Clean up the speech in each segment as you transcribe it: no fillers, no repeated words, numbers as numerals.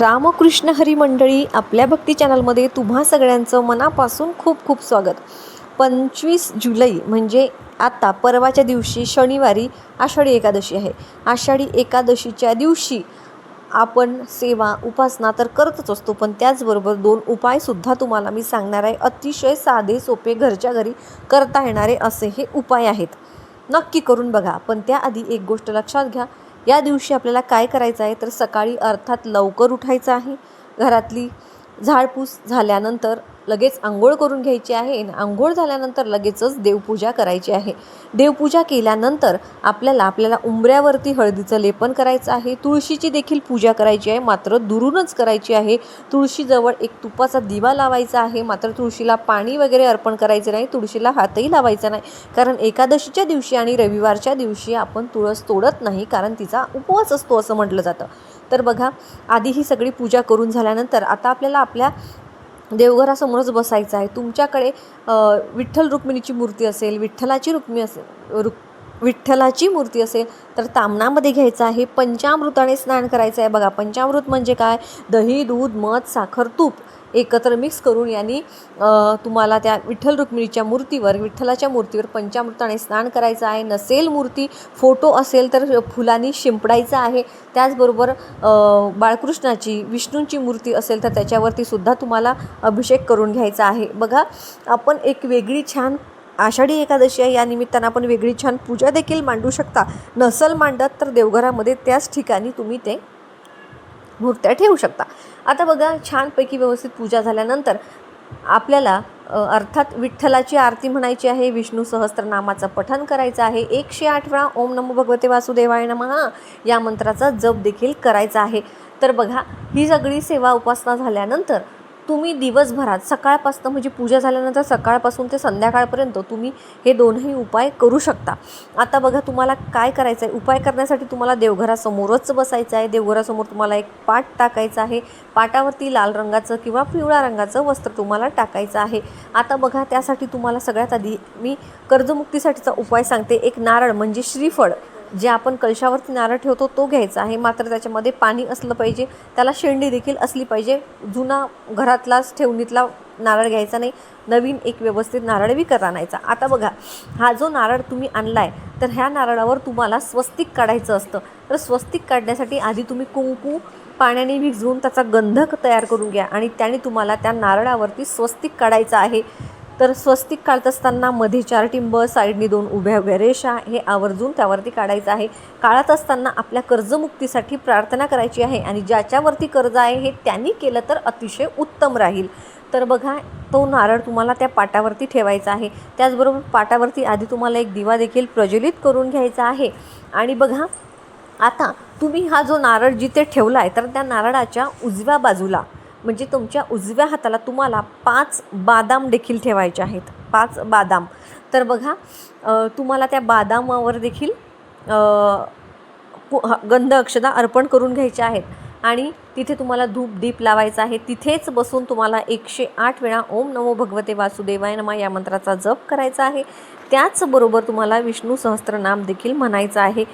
रामकृष्ण हरी मंडळी, आपल्या भक्ती चॅनलमध्ये तुम्हा सगळ्यांचं मनापासून खूप खूप स्वागत. 25 जुलै म्हणजे आता परवाच्या दिवशी शनिवारी आषाढी एकादशी आहे. आषाढी एकादशीच्या दिवशी आपण सेवा उपासना तर करतच असतो, पण त्याचबरोबर 2 उपायसुद्धा तुम्हाला मी सांगणार आहे. अतिशय साधे सोपे घरच्या घरी करता येणारे असे हे उपाय आहेत. नक्की करून बघा. पण त्याआधी एक गोष्ट लक्षात घ्या, या दिवशी आपल्याला काय करायचं आहे तर सकाळी अर्थात लवकर उठायचं आहे. घरातली झाडपूस झाल्यानंतर लगेच आंघोळ करून घ्यायची आहे आणि आंघोळ झाल्यानंतर लगेचच देवपूजा करायची आहे. देवपूजा केल्यानंतर आपल्याला उंबऱ्यावरती हळदीचं लेपन करायचं आहे. तुळशीची देखील पूजा करायची आहे, मात्र दुरूनच करायची आहे. तुळशीजवळ एक तुपाचा दिवा लावायचा आहे, मात्र तुळशीला पाणी वगैरे अर्पण करायचं नाही, तुळशीला हातही लावायचा नाही. कारण एकादशीच्या दिवशी आणि रविवारच्या दिवशी आपण तुळस तोडत नाही, कारण तिचा उपवास असतो असं म्हटलं जातं. तर बघा, आधी ही सगळी पूजा करून झाल्यानंतर आता आपल्याला आपल्या देवघरासमोरच बसायचं आहे. तुमच्याकडे विठ्ठल रुक्मिणीची मूर्ती असेल, विठ्ठलाची मूर्ती असेल तर तामणामध्ये घ्यायचं आहे. पंचामृताने स्नान करायचं आहे. बघा, पंचामृत म्हणजे काय? दही, दूध, मध, साखर, तूप एकत्र मिक्स करून यांनी तुम्हाला त्या विठ्ठलाच्या मूर्तीवर पंचामृताने स्नान करायचं आहे. नसेल मूर्ती, फोटो असेल तर फुलांनी शिंपडायचं आहे. त्याचबरोबर बाळकृष्णाची, विष्णूंची मूर्ती असेल तर त्याच्यावरती सुद्धा तुम्हाला अभिषेक करून घ्यायचा आहे. बघा, आपण एक वेगळी छान आषाढी एकादशी आहे, या निमित्तानं आपण वेगळी छान पूजा देखील मांडू शकता. नसल मांडत तर देवघरामध्ये त्याच ठिकाणी तुम्ही ते मूर्त्या ठेवू शकता. आता बघा, छानपैकी व्यवस्थित पूजा झाल्यानंतर आपल्याला अर्थात विठ्ठलाची आरती म्हणायची आहे. विष्णू सहस्त्रनामाचं पठण करायचं आहे. 108 वेळा ओम नमो भगवते वासुदेवाय नमः या मंत्राचा जप देखील करायचा आहे. तर बघा, ही सगळी सेवा उपासना झाल्यानंतर तुम्ही दिवसभरात सकाळपासून म्हणजे पूजा झाल्यानंतर सकाळपासून ते संध्याकाळपर्यंत तुम्ही हे दोनही उपाय करू शकता. आता बघा, तुम्हाला काय करायचं आहे. उपाय करण्यासाठी तुम्हाला देवघरासमोरच बसायचं आहे. देवघरासमोर तुम्हाला एक पाट टाकायचा आहे. पाटावरती लाल रंगाचं किंवा पिवळ्या रंगाचं वस्त्र तुम्हाला टाकायचं आहे. आता बघा, त्यासाठी तुम्हाला सगळ्यात आधी मी कर्जमुक्तीसाठीचा उपाय सांगते. एक नारळ म्हणजे श्रीफळ, जे आपण कलशावरती नारळ ठेवतो तो घ्यायचा आहे, मात्र त्याच्यामध्ये पाणी असलं पाहिजे, त्याला शेंडी देखील असली पाहिजे. जुना घरातलाच ठेवणीतला नारळ घ्यायचा नाही, नवीन एक व्यवस्थित नारळ विकत आणायचा. आता बघा, हा जो नारळ तुम्ही आणला आहे तर ह्या नारळावर तुम्हाला स्वस्तिक काढायचं असतं. तर स्वस्तिक काढण्यासाठी आधी तुम्ही कुंकू पाण्याने भिजवून त्याचा गंधक तयार करून घ्या आणि त्याने तुम्हाला त्या नारळावरती स्वस्तिक काढायचं आहे. तर स्वस्तिक काढत असताना मध्ये 4 टिंब, साईडनी 2 उभ्या उभ्या रेषा हे आवर्जून त्यावरती काढायचं आहे. काढत असताना आपल्या कर्जमुक्तीसाठी प्रार्थना करायची आहे आणि ज्याच्यावरती कर्ज आहे हे त्यांनी केलं तर अतिशय उत्तम राहील. तर बघा, तो नारळ तुम्हाला त्या पाटावरती ठेवायचा आहे. त्याचबरोबर पाटावरती आधी तुम्हाला एक दिवा देखील प्रज्वलित करून घ्यायचा आहे. आणि बघा, आता तुम्ही हा जो नारळ जिथे ठेवला आहे तर त्या नारळाच्या उजव्या बाजूला म्हणजे तुमच्या उजव्या हाताला तुम्हाला 5 बादाम देखील ठेवायचे आहेत. 5 बादाम. तर बघा, तुम्हाला त्या बादामावर देखील गंध अक्षदा अर्पण करून घ्यायच्या आहेत आणि तिथे तुम्हाला धूप दीप लावायचा आहे. तिथेच बसून तुम्हाला 108 वेळा ओम नमो भगवते वासुदेवाय नमः या मंत्राचा जप करायचा आहे. त्याचबरोबर तुम्हाला विष्णू सहस्त्रनाम देखील म्हणायचं आहे.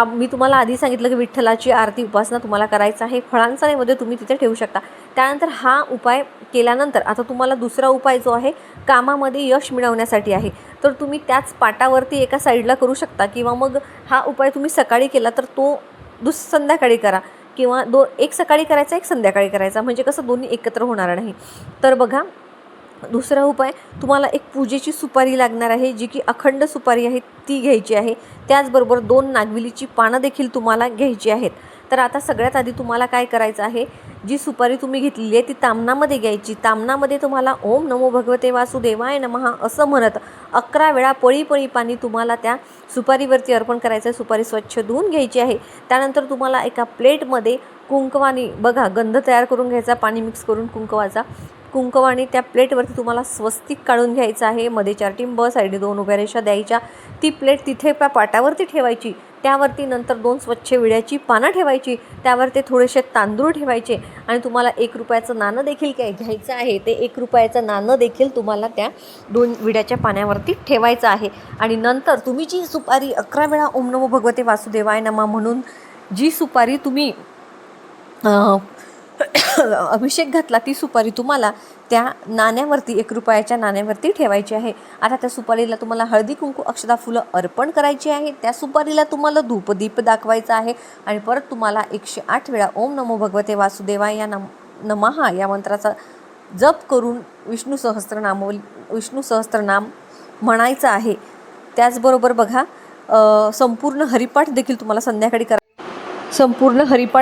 मी तुम्हाला आधी सांगितलं की विठ्ठलाची आरती उपासना तुम्हाला करायचं आहे. फळांचा नैवेद्य तुम्ही तिथे ठेवू शकता. त्यानंतर हा उपाय केल्यानंतर आता तुम्हाला दुसरा उपाय जो आहे कामामध्ये यश मिळवण्यासाठी आहे. तर तुम्ही त्याच पाटावरती एका साईडला करू शकता किंवा मग हा उपाय तुम्ही सकाळी केला तर तो संध्याकाळी करा किंवा एक सकाळी करायचा, एक संध्याकाळी करायचा, म्हणजे कसं दोन्ही एकत्र होणार नाही. तर बघा, दुसरा उपाय, तुम्हाला एक पूजेची सुपारी लागणार आहे, जी की अखंड सुपारी आहे, ती घ्यायची आहे. त्याचबरोबर 2 नागविलीची पानं देखील तुम्हाला घ्यायची आहेत. तर आता सगळ्यात आधी तुम्हाला काय करायचं आहे, जी सुपारी तुम्ही घेतलेली आहे ती तामणामध्ये घ्यायची. तामणामध्ये तुम्हाला ओम नमो भगवते वासुदेवाय नमः असं म्हणत 11 वेळा पळी पाणी तुम्हाला त्या सुपारीवरती अर्पण करायचं आहे. सुपारी स्वच्छ धुवून घ्यायची आहे. त्यानंतर तुम्हाला एका प्लेटमध्ये कुंकवानी, बघा, गंध तयार करून घ्यायचा, पाणी मिक्स करून कुंकवानी त्या प्लेटवरती तुम्हाला स्वस्तिक काढून घ्यायचं आहे. मध्ये 4 टिंब, साईडने 2 उभ्या रेषा द्यायच्या. ती प्लेट तिथे पाटावरती ठेवायची. त्यावरती नंतर 2 स्वच्छ विड्याची पानं ठेवायची. त्यावर ते थोडेसे तांदूळ ठेवायचे आणि तुम्हाला 1 रुपयाचं नाणं देखील घ्यायचं आहे. ते 1 रुपयाचं नाणं देखील तुम्हाला त्या 2 विड्याच्या पाण्यावरती ठेवायचं आहे. आणि नंतर तुम्ही जी सुपारी 11 वेळा ओम नमो भगवते वासुदेवाय नमः म्हणून जी सुपारी तुम्ही अभिषेक घातला ती सुपारी तुम्हाला त्या नाण्यावरती 1 रुपयाच्या नाण्यावरती ठेवायची आहे. आता त्या सुपारीला तुम्हाला हळदी कुंकू अक्षता फुलं अर्पण करायची आहे. त्या सुपारीला तुम्हाला धूपदीप दाखवायचा आहे आणि परत तुम्हाला 108 वेळा ओम नमो भगवते वासुदेवाय या नमः या मंत्राचा जप करून विष्णू सहस्त्रनाम म्हणायचं आहे. त्याचबरोबर बघा संपूर्ण हरिपाठ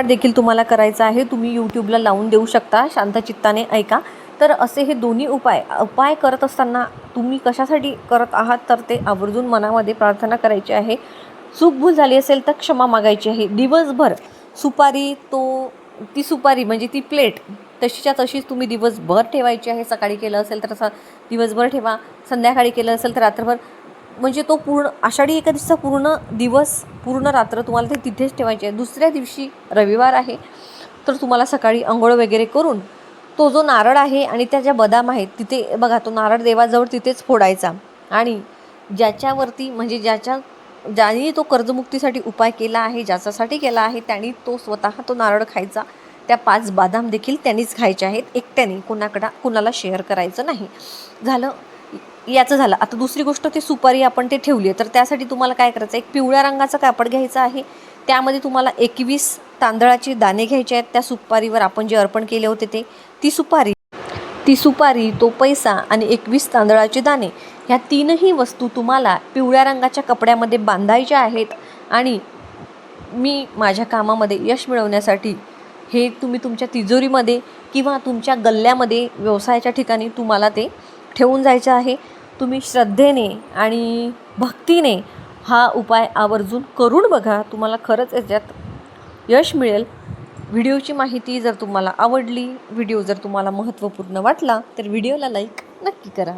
देखील तुम्हाला करायचा आहे. तुम्ही यूट्यूबला लावून देऊ शकता, शांतचित्ताने ऐका. तर असे हे दोन्ही उपाय करत असताना तुम्ही कशासाठी करत आहात तर ते आवर्जून मनामध्ये प्रार्थना करायची आहे. चूकभूल झाली असेल तर क्षमा मागायची आहे. दिवसभर ती सुपारी म्हणजे ती प्लेट तशीच्या तशीच तुम्ही दिवसभर ठेवायची आहे. सकाळी केलं असेल तर दिवसभर ठेवा, संध्याकाळी केलं असेल तर रात्रभर, म्हणजे तो पूर्ण आषाढी एकादशीचा पूर्ण रात्र तुम्हाला ते तिथेच ठेवायचे आहे. दुसऱ्या दिवशी रविवार आहे तर तुम्हाला सकाळी अंघोळ वगैरे करून तो जो नारळ आहे आणि त्या ज्या बदाम आहेत तिथे बघा, तो नारळ देवाजवळ तिथेच फोडायचा आणि ज्याच्यावरती म्हणजे ज्याने तो कर्जमुक्तीसाठी उपाय केला आहे, ज्याच्यासाठी केला आहे, त्यांनी तो स्वतः तो नारळ खायचा. त्या 5 बदाम देखील त्यांनीच खायचे आहेत, एकट्याने, कुणाला शेअर करायचं नाही. याचं झालं. आता दुसरी गोष्ट, ती सुपारी आपण ते ठेवली आहे तर त्यासाठी तुम्हाला काय करायचं, एक पिवळ्या रंगाचं कापड घ्यायचं आहे. त्यामध्ये तुम्हाला 21 तांदळाचे दाणे घ्यायचे आहेत. त्या सुपारीवर आपण जे अर्पण केले होते ती सुपारी, तो पैसा आणि 21 तांदळाचे दाणे, ह्या 3ही वस्तू तुम्हाला पिवळ्या रंगाच्या कपड्यामध्ये बांधायच्या आहेत. आणि मी माझ्या कामामध्ये यश मिळवण्यासाठी हे तुम्ही तुमच्या तिजोरीमध्ये किंवा तुमच्या गल्ल्यामध्ये व्यवसायाच्या ठिकाणी तुम्हाला ते ठेवून जायचं आहे. तुम्ही श्रद्धेने आणि भक्तीने हा उपाय आवर्जून करून बघा, तुम्हाला खरंच याच्यात यश मिळेल. व्हिडिओची माहिती जर तुम्हाला आवडली, व्हिडिओ जर तुम्हाला महत्त्वपूर्ण वाटला तर व्हिडिओला लाईक नक्की करा.